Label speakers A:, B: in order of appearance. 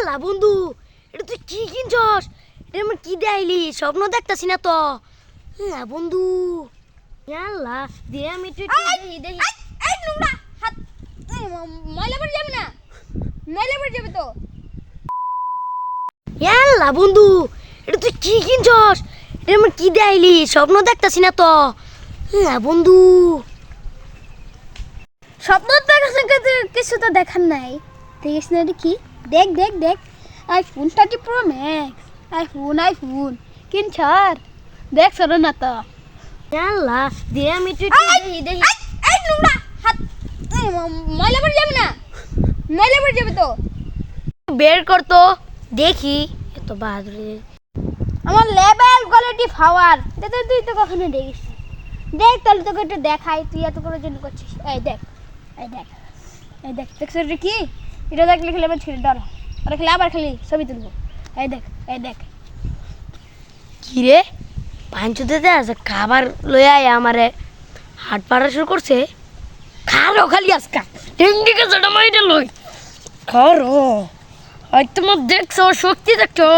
A: ইয়াল্লা বন্ধু, এটা তুই কি কিনছস? এটা আমার কি দেখাইলি? স্বপ্ন দেখতাছি না তো। হ্যাঁ বন্ধু, ইয়াল্লা দে আমি একটু দেখি দেখি।
B: এই নোংরা হাত, ময়লা পড়ে যাবে না, ময়লা পড়ে যাবে তো।
A: ইয়াল্লা বন্ধু, এটা তুই কি কিনছস? এটা আমার কি দেখাইলি? স্বপ্ন দেখতাছি না তো। হ্যাঁ বন্ধু,
B: স্বপ্ন দেখার কিছু তো দেখার নাই। দেখিস না এটা কি? দেখ দেখ দেখ, আইফোন 30 প্রো ম্যাক্স, আইফোন কিনছার দেখ সর না তো।
A: ইয়াল্লা দে আমি একটু দেখি দেখি।
B: এই নোংরা হাত, ময়লা পড়ে যাবে না, ময়লা পড়ে যাবে তো।
A: বের কর তো দেখি। এত বাহাদুরি।
B: আমার লেভেল কোয়ালিটি পাওয়ার এটা তুই তো কখনো দেখিস নি। দেখ তাহলে তোকে একটু দেখাই, তুই এত করে জন্য করছিস। এই দেখ, এই দেখ, এই দেখ, দেখছো এটা কি? এটা দেখলে খেলে আবার ছেড়ে ডর, আর খেলে আবার খালি ছবি তুলবো। এই দেখ, এই দেখ।
A: কি রে পাঞ্চুতে আছে খাবার লইয়া আয় আমারে হাট পাড়া শুরু করছে। খারো খালি আজকা টেন্ডিকে যেটা মাইরে লই খারো। হয়তো তোমার দেখছো শক্তি দেখছো।